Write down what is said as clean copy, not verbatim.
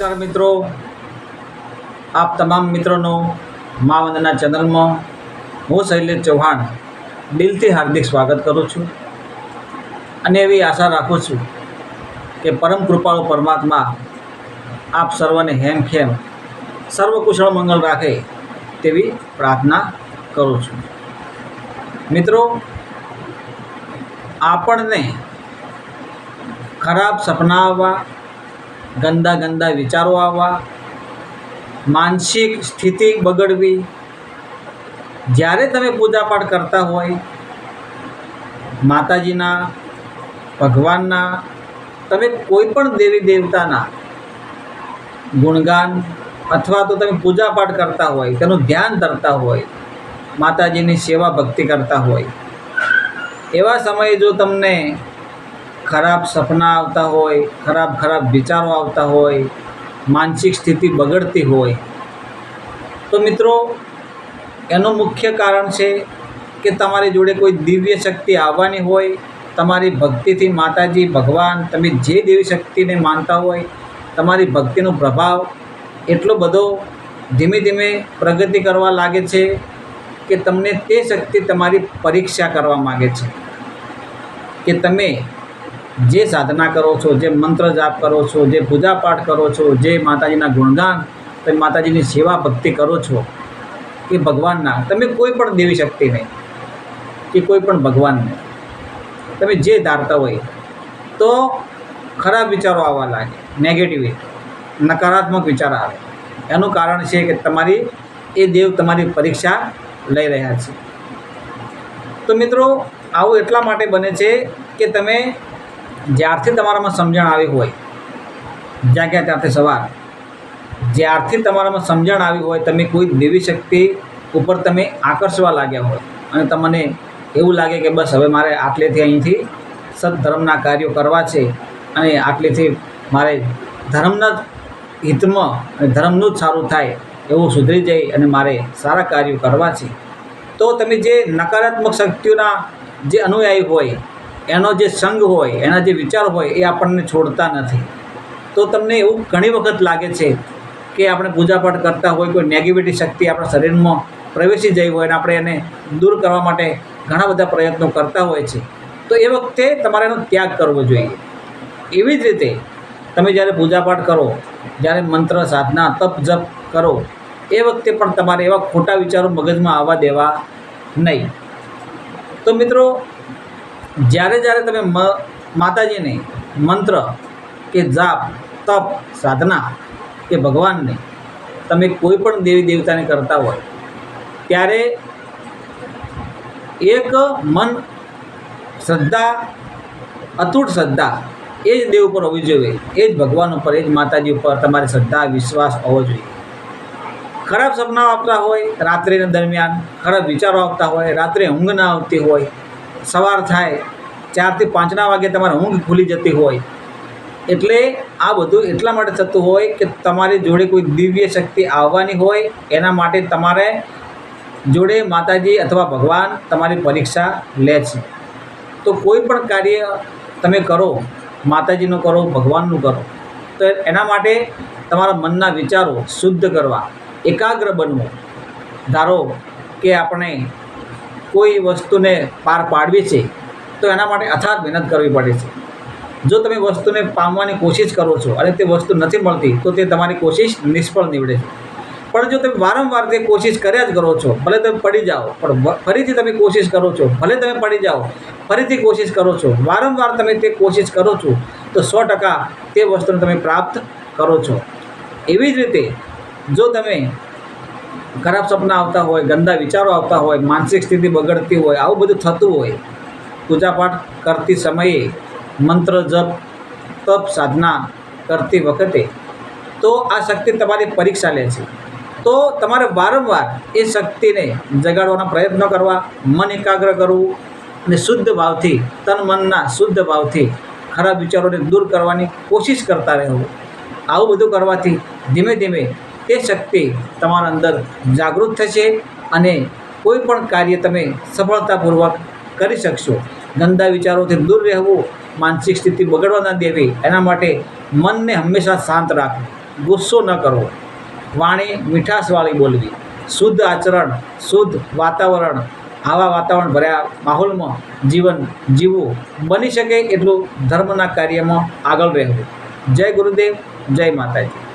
नमस्कार मित्रों, आप तमाम मित्रों माँ वंदना चैनल में हूँ शैलेश चौहान दिलथी हार्दिक स्वागत करूँ छूँ અને એવી આશા રાખું છું કે પરમ કૃપાળુ પરમાત્મા આપ સર્વને હેમખેમ સર્વકુશળ મંગળ રાખે તેવી પ્રાર્થના કરું છું। મિત્રો, આપણને ખરાબ સપના આવવા, ગંદા ગંદા વિચારો આવવા, માનસિક સ્થિતિ બગડવી, જ્યારે તમે પૂજાપાઠ કરતા હોય માતાજીના, ભગવાનના, તમે કોઈપણ દેવી દેવતાના ગુણગાન અથવા તો તમે પૂજાપાઠ કરતા હોય, તેનું ધ્યાન ધરતા હોય, માતાજીની સેવા ભક્તિ કરતા હોય, એવા સમયે જો તમને ખરાબ સપના આવતા હોય, ખરાબ વિચારો આવતા હોય, માનસિક સ્થિતિ બગડતી હોય, તો મિત્રો એનું મુખ્ય કારણ છે કે તમારી જોડે કોઈ દિવ્ય શક્તિ આવવાની હોય। તમારી ભક્તિથી માતાજી, ભગવાન, તમે જે દેવી શક્તિને માનતા હોય, તમારી ભક્તિનો પ્રભાવ એટલો બધો ધીમે ધીમે પ્રગતિ કરવા લાગે છે કે તમને તે શક્તિ તમારી પરીક્ષા કરવા માગે છે કે તમે જે સાધના કરો છો, જે મંત્ર જાપ કરો છો, જે પૂજાપાઠ કરો છો, જે માતાજીના ગુણગાન, તમે માતાજીની સેવા ભક્તિ કરો છો કે ભગવાનના, તમે કોઈ પણ દેવી શક્તિને કે કોઈ પણ ભગવાનને તમે જે ધારતા હોય તો ખરાબ વિચારો આવવા લાગે, નેગેટિવિટી, નકારાત્મક વિચાર આવે। એનું કારણ છે કે તમારી એ દેવ તમારી પરીક્ષા લઈ રહ્યા છે। તો મિત્રો, આવું એટલા માટે બને છે કે તમે જ્યારથી તમારામાં સમજણ આવી હોય, જાગ્યા ત્યારથી સવાર, જ્યારથી તમારામાં સમજણ આવી હોય, તમે કોઈ દેવી શક્તિ ઉપર તમે આકર્ષવા લાગ્યા હોય અને તમને એવું લાગે કે બસ હવે મારે આટલેથી અહીંથી સદધર્મના કાર્યો કરવા છે અને આટલેથી મારે ધર્મના હિતમાં અને ધર્મનું જ સારું થાય એવું સુધરી જાય અને મારે સારા કાર્યો કરવા છે, તો તમે જે નકારાત્મક શક્તિઓના જે અનુયાયી હોય, એનો જે સંગ હોય, એના જે વિચાર હોય એ આપણને છોડતા નથી। તો તમને એવું ઘણી વખત લાગે છે કે આપણે પૂજાપાઠ કરતા હોય, કોઈ નેગેટિવિટી શક્તિ આપણા શરીરમાં પ્રવેશી જઈ હોય અને આપણે એને દૂર કરવા માટે ઘણા બધા પ્રયત્નો કરતા હોય છે, તો એ વખતે તમારે એનો ત્યાગ કરવો જોઈએ। એવી જ રીતે તમે જ્યારે પૂજાપાઠ કરો, જ્યારે મંત્ર, સાધના, તપ, જપ કરો, એ વખતે પણ તમારે એવા ખોટા વિચારો મગજમાં આવવા દેવા નહીં। તો મિત્રો, જ્યારે તમે માતાજીને મંત્ર કે જાપ, તપ, સાધના કે ભગવાનને તમે કોઈ પણ દેવી દેવતાને કરતા હોય ત્યારે એક મન શ્રદ્ધા, અતૂટ શ્રદ્ધા એ જ દેવ ઉપર હોવી જોઈએ, એ જ ભગવાન ઉપર, એ જ માતાજી ઉપર તમારી શ્રદ્ધા, વિશ્વાસ હોવો જોઈએ। ખરાબ સપનાઓ આવતા હોય રાત્રિના દરમિયાન, ખરાબ વિચારો આવતા હોય, રાત્રે ઊંઘ ના આવતી હોય, સવાર થાય 4 થી 5ના વાગે તમારી ઊંઘ ખુલી જતી હોય, એટલે આ બધું એટલા માટે થતું હોય કે તમારી જોડે કોઈ દિવ્ય શક્તિ આવવાની હોય, એના માટે તમારે જોડે માતાજી અથવા ભગવાન તમારી પરીક્ષા લે છે। તો કોઈ પણ કાર્ય તમે કરો, માતાજીનું કરો, ભગવાનનું કરો, તો એના માટે તમારા મનના વિચારો શુદ્ધ કરવા, એકાગ્ર બનવું। ધારો કે આપણે કોઈ વસ્તુને પાર પાડવી છે તો એના માટે અથાગ મહેનત કરવી પડે છે। જો તમે વસ્તુને પામવાની કોશિશ કરો છો અને તે વસ્તુ નથી મળતી તો તે તમારી કોશિશ નિષ્ફળ નીવડે છે। પણ જો તમે વારંવાર તે કોશિશ કર્યા જ કરો છો, ભલે તમે પડી જાઓ પણ ફરીથી તમે કોશિશ કરો છો, ભલે તમે પડી જાઓ ફરીથી કોશિશ કરો છો, વારંવાર તમે તે કોશિશ કરો છો, તો 100% તે વસ્તુને તમે પ્રાપ્ત કરો છો। એવી જ રીતે જો તમે ખરાબ સપના આવતા હોય, ગંદા વિચારો આવતા હોય, માનસિક સ્થિતિ બગડતી હોય, આવું બધું થતું હોય પૂજાપાઠ કરતી સમયે, મંત્ર જપ, તપ, સાધના કરતી વખતે, તો આ શક્તિ તમારી પરીક્ષા લે છે। તો તમારે વારંવાર એ શક્તિને જગાડવાના પ્રયત્નો કરવા, મન એકાગ્ર કરવું અને શુદ્ધ ભાવથી, તન મનના શુદ્ધ ભાવથી ખરાબ વિચારોને દૂર કરવાની કોશિશ કરતા રહેવું। આવું બધું કરવાથી ધીમે ધીમે તે શક્તિ તમારા અંદર જાગૃત થશે અને કોઈ પણ કાર્ય તમે સફળતાપૂર્વક કરી શકશો। ગંદા વિચારોથી દૂર રહેવું, માનસિક સ્થિતિ બગડવા ન દેવી, એના માટે મનને હંમેશા શાંત રાખવું। ગુસ્સો ન કરવો, વાણી મીઠાશવાળી બોલવી, શુદ્ધ આચરણ, શુદ્ધ વાતાવરણ, આવા વાતાવરણ ભર્યા માહોલમાં જીવન જીવવું, બની શકે એટલું ધર્મના કાર્યમાં આગળ રહેવું. જય ગુરુદેવ, જય માતાજી.